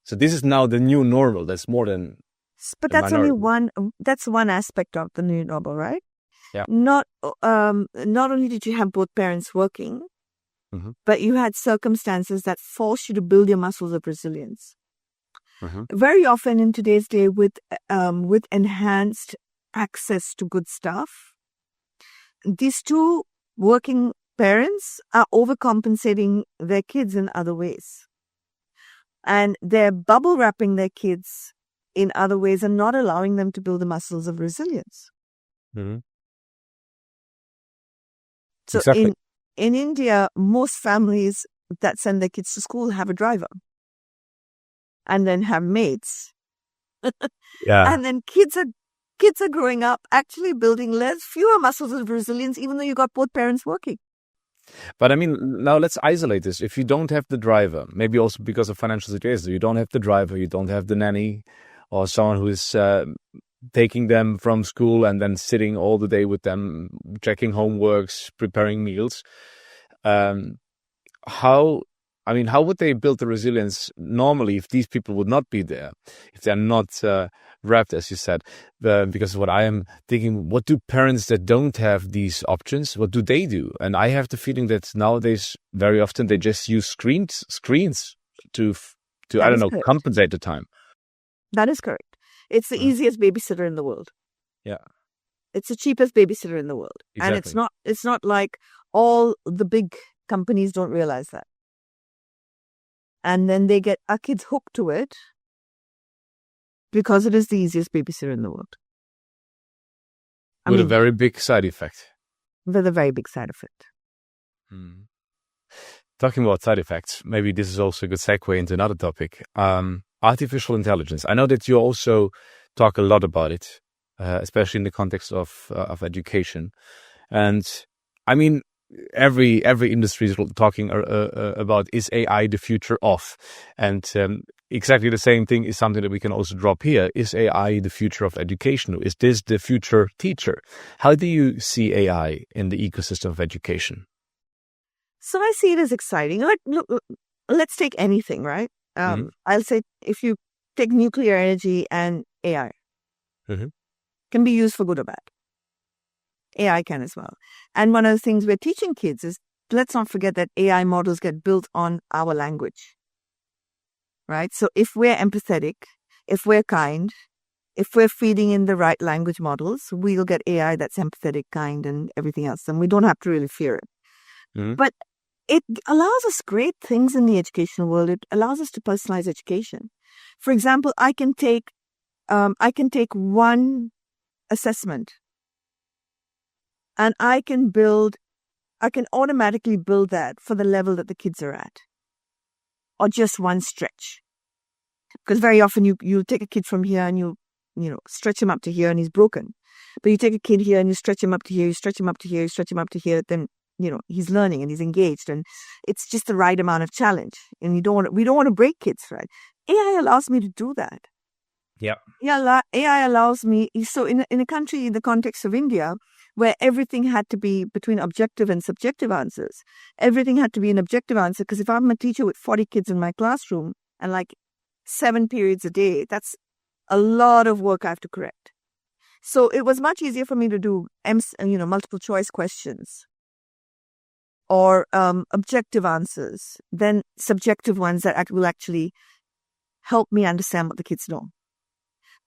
So this is now the new normal. That's more than. But that's only one. That's one aspect of the new normal, right? Yeah. Not only did you have both parents working, mm-hmm. but you had circumstances that forced you to build your muscles of resilience. Mm-hmm. Very often in today's day, with enhanced access to good stuff, these two working parents are overcompensating their kids in other ways. And they're bubble wrapping their kids in other ways and not allowing them to build the muscles of resilience. Mm-hmm. So exactly. In India, most families that send their kids to school have a driver and then have maids. Yeah. And then kids are growing up actually building fewer muscles of resilience, even though you got both parents working. But I mean, now let's isolate this. If you don't have the driver, maybe also because of financial situations, you don't have the driver, you don't have the nanny or someone who is taking them from school and then sitting all the day with them, checking homeworks, preparing meals. How would they build the resilience normally if these people would not be there, if they're not wrapped, as you said? Because what I am thinking, what do parents that don't have these options, what do they do? And I have the feeling that nowadays, very often, they just use screens to compensate the time. That is correct. It's the easiest babysitter in the world. Yeah. It's the cheapest babysitter in the world. Exactly. And it's not like all the big companies don't realize that. And then they get our kids hooked to it because it is the easiest babysitter in the world. With a very big side effect. With a very big side effect. Talking about side effects, maybe this is also a good segue into another topic. Artificial intelligence. I know that you also talk a lot about it, especially in the context of education. And I mean, every industry is talking about, is AI the future of? And exactly the same thing is something that we can also drop here. Is AI the future of education? Is this the future teacher? How do you see AI in the ecosystem of education? So I see it as exciting. Let's take anything, right? I'll say if you take nuclear energy and AI. Mhm. Can be used for good or bad. AI can as well. And one of the things we're teaching kids is, let's not forget that AI models get built on our language, right? So if we're empathetic, if we're kind, if we're feeding in the right language models, we'll get AI that's empathetic, kind, and everything else. And we don't have to really fear it. Mhm. But it allows us great things in the educational world. It allows us to personalize education. For example, I can take one assessment and I can automatically build that for the level that the kids are at, or just one stretch. Because very often you take a kid from here and you stretch him up to here and he's broken. But you take a kid here and you stretch him up to here, you stretch him up to here, you stretch him up to here, then he's learning and he's engaged, and it's just the right amount of challenge. And we don't want to break kids, right? AI allows me to do that. Yeah. Yeah, AI allows me. So in a country in the context of India, where everything had to be between objective and subjective answers, everything had to be an objective answer. Because if I'm a teacher with 40 kids in my classroom and like 7 periods a day, that's a lot of work I have to correct. So it was much easier for me to do multiple choice questions or objective answers than subjective ones that will actually help me understand what the kids know.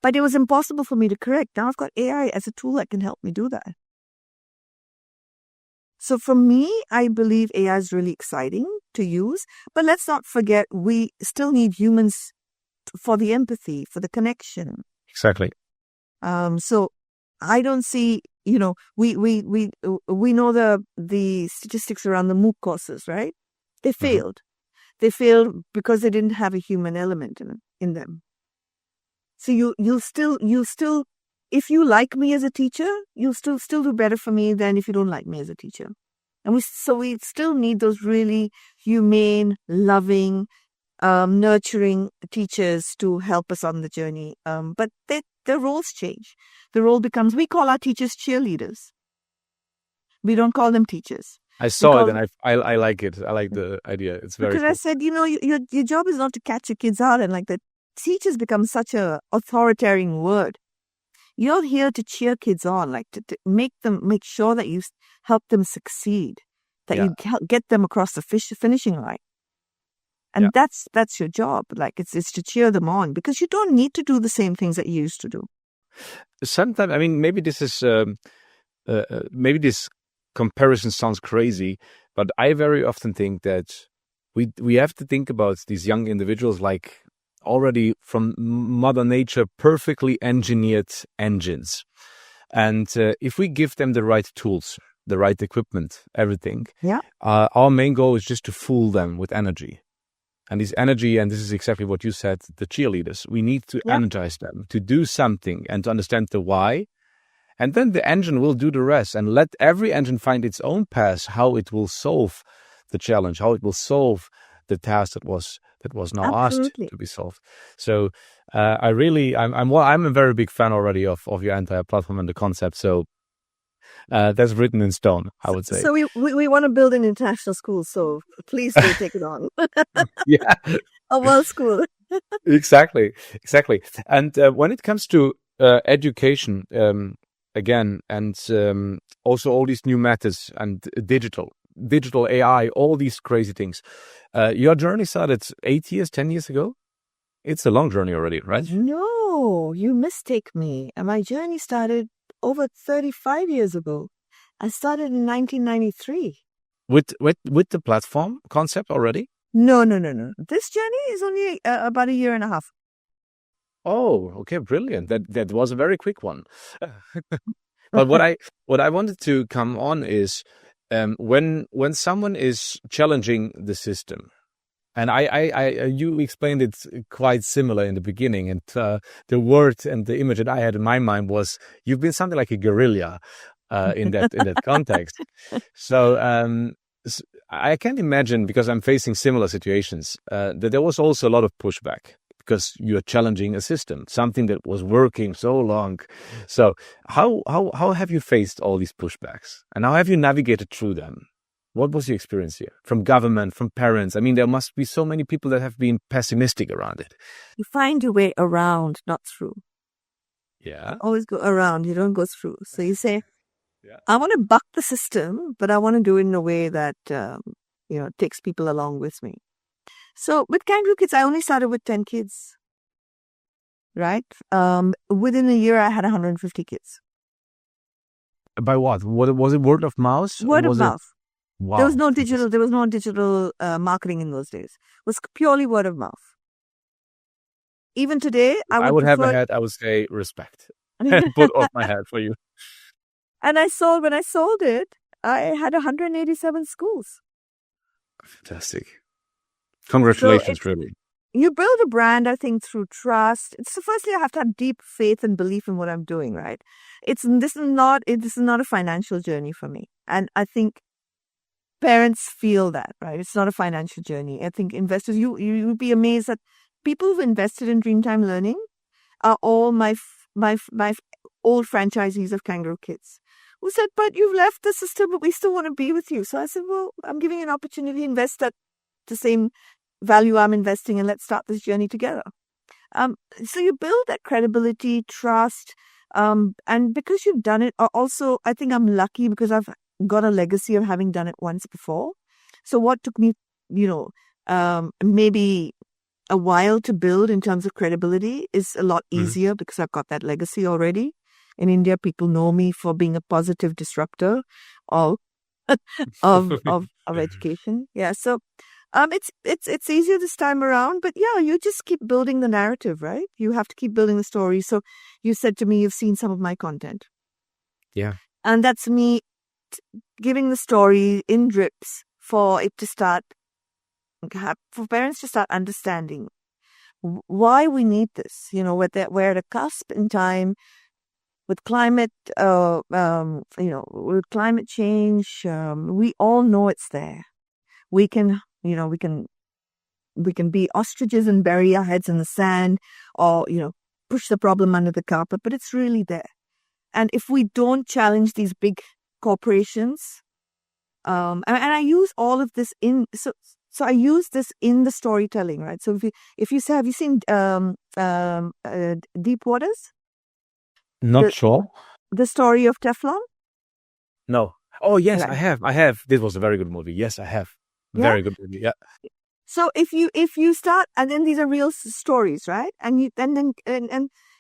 But it was impossible for me to correct. Now I've got AI as a tool that can help me do that. So for me, I believe AI is really exciting to use. But let's not forget, we still need humans for the empathy, for the connection. Exactly. So I don't see, we know the statistics around the MOOC courses, right? They failed. They failed because they didn't have a human element in them. So you'll still, if you like me as a teacher, you'll still do better for me than if you don't like me as a teacher. And we still need those really humane, loving, nurturing teachers to help us on the journey. But their roles change. The role becomes, we call our teachers cheerleaders. We don't call them teachers. I saw it and I like it. I like the idea. It's very because cool. I said, your job is not to catch your kids out, and like the teachers become such a authoritarian word. You're here to cheer kids on, like to make sure that you help them succeed, that you get them across the finishing line. And that's your job. Like it's to cheer them on, because you don't need to do the same things that you used to do. Sometimes, I mean, maybe this is maybe this comparison sounds crazy, but I very often think that we have to think about these young individuals like already from Mother Nature perfectly engineered engines. And if we give them the right tools, the right equipment, everything, our main goal is just to fool them with energy. And this energy, and this is exactly what you said, the cheerleaders, we need to energize them to do something and to understand the why. And then the engine will do the rest, and let every engine find its own path, how it will solve the challenge, how it will solve the task that was now asked to be solved. So I'm a very big fan already of your entire platform and the concept. So that's written in stone, I would say. So we want to build an international school. So please do take it on. Yeah, a world school. Exactly. And when it comes to education, again, and also all these new methods and digital AI, all these crazy things. Your journey started 8 years, 10 years ago? It's a long journey already, right? No, you mistake me. My journey started over 35 years ago. I started in 1993. With the platform concept already? No. This journey is only about a year and a half. Oh, okay, brilliant. That was a very quick one. But what I wanted to come on is when someone is challenging the system, and you explained it quite similar in the beginning, and the word and the image that I had in my mind was you've been something like a guerrilla in that context. So I can imagine, because I'm facing similar situations, that there was also a lot of pushback. Because you're challenging a system, something that was working so long. So how have you faced all these pushbacks, and how have you navigated through them? What was your experience here? From government, from parents? I mean, there must be so many people that have been pessimistic around it. You find your way around, not through. Yeah. Always go around, you don't go through. So you say, Yeah. I want to buck the system, but I want to do it in a way that, takes people along with me. So with Kangaroo Kids, I only started with 10 kids, right? Within a year, I had 150 kids. By what? Was it word of mouth? Word of mouth. Wow. There was no digital marketing in those days. It was purely word of mouth. Even today, I would have a hat, I would say respect. And put off my hat for you. And when I sold it, I had 187 schools. Fantastic. Congratulations, really. You build a brand, I think, through trust. So firstly, I have to have deep faith and belief in what I'm doing, right? This is not a financial journey for me. And I think parents feel that, right? It's not a financial journey. I think investors, you would be amazed that people who've invested in Dreamtime Learning are all my old franchisees of Kangaroo Kids, who said, but you've left the system, but we still want to be with you. So I said, well, I'm giving you an opportunity to invest at the same value I'm investing, and let's start this journey together. So you build that credibility, trust, and because you've done it, also, I think I'm lucky because I've got a legacy of having done it once before. So what took me, maybe a while to build in terms of credibility is a lot easier because I've got that legacy already. In India, people know me for being a positive disruptor of education. Yeah, so it's easier this time around, but yeah, you just keep building the narrative, right? You have to keep building the story. So you said to me, you've seen some of my content. Yeah. And that's me giving the story in drips for parents to start understanding why we need this. We're at a cusp in time with climate, with climate change. We all know it's there. We can be ostriches and bury our heads in the sand, or push the problem under the carpet, but it's really there. And if we don't challenge these big corporations, and I use all of this so I use this in the storytelling, right? So if you say, have you seen Deep Waters? Not sure. The story of Teflon? No. Oh yes, Right. I have. This was a very good movie. Yes, I have. Very good movie. Yeah. So if you start, and then these are real stories, right? And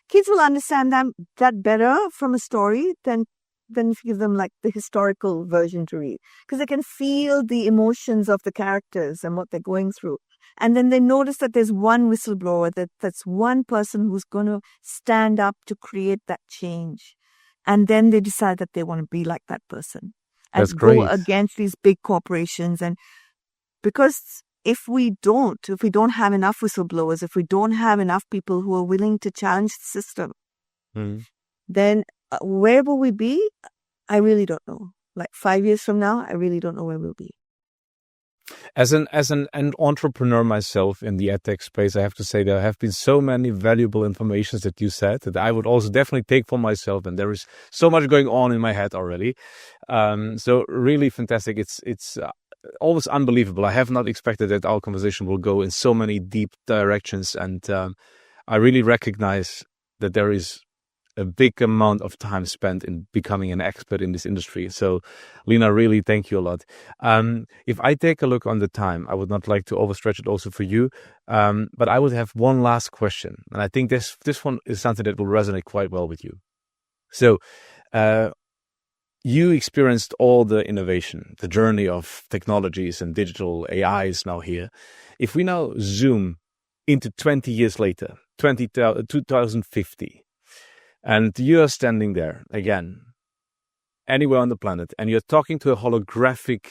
kids will understand that better from a story than if you give them like the historical version to read, because they can feel the emotions of the characters and what they're going through. And then they notice that there's one whistleblower, that's one person who's going to stand up to create that change. And then they decide that they want to be like that person and That's great. go against these big corporations. And because if we don't have enough whistleblowers, if we don't have enough people who are willing to challenge the system, then where will we be? I really don't know. Like 5 years from now, I really don't know where we'll be. As an entrepreneur myself in the edtech space, I have to say there have been so many valuable informations that you said that I would also definitely take for myself, and there is so much going on in my head already. So really fantastic. It's always unbelievable. I have not expected that our conversation will go in so many deep directions, and I really recognize that there is a big amount of time spent in becoming an expert in this industry. So, Lina, really thank you a lot. If I take a look on the time, I would not like to overstretch it also for you, but I would have one last question, and I think this one is something that will resonate quite well with you. So, you experienced all the innovation, the journey of technologies and digital AI is now here. If we now zoom into 20 years later, 2050, and you are standing there again, anywhere on the planet, and you're talking to a holographic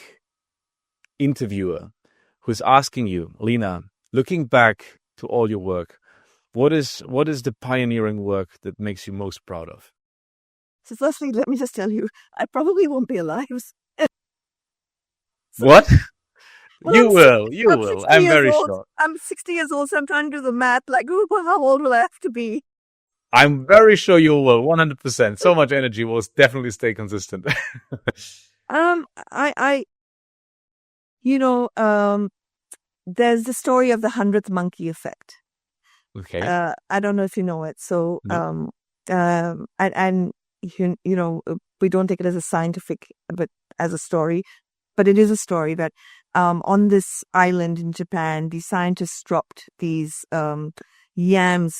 interviewer who's asking you, Lina, looking back to all your work, what is the pioneering work that makes you most proud of? So firstly, let me just tell you, I probably won't be alive. What? Well, You will. I'm very sure. I'm 60 years old, so I'm trying to do the math. Like, how old will I have to be? I'm very sure you will, 100%. So much energy will definitely stay consistent. There's the story of the 100th monkey effect. Okay. I don't know if you know it. So, No. and we don't take it as a scientific, but as a story. But it is a story that on this island in Japan, the scientists dropped these yams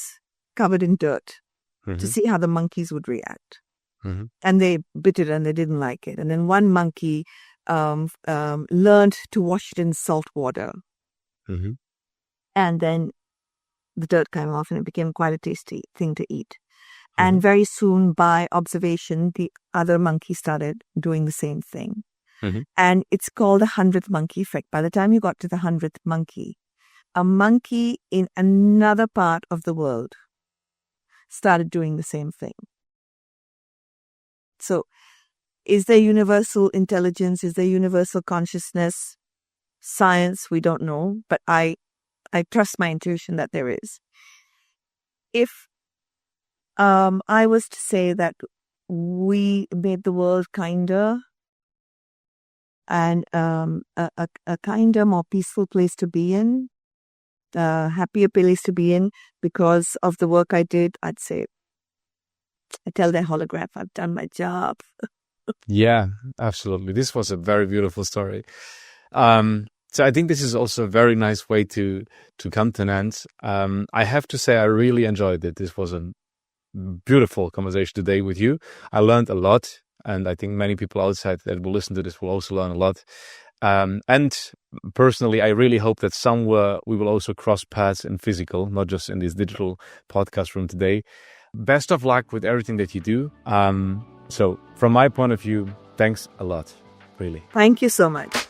covered in dirt to see how the monkeys would react. And they bit it and they didn't like it. And then one monkey learned to wash it in salt water. And then the dirt came off and it became quite a tasty thing to eat. And very soon, by observation, the other monkey started doing the same thing. And it's called the 100th monkey effect. By the time you got to the 100th monkey, a monkey in another part of the world started doing the same thing. So, is there universal intelligence? Is there universal consciousness? Science, we don't know, but I trust my intuition that there is. If I was to say that we made the world kinder and a kinder, more peaceful place to be in, a happier place to be in because of the work I did, I'd say, I tell their holograph, I've done my job. Yeah, absolutely. This was a very beautiful story. So I think this is also a very nice way to come to an end. I have to say I really enjoyed it. This was a beautiful conversation today with you. I learned a lot, and I think many people outside that will listen to this will also learn a lot. And personally, I really hope that somewhere we will also cross paths in physical, not just in this digital podcast room today. Best of luck with everything that you do. So from my point of view, thanks a lot, really. Thank you so much.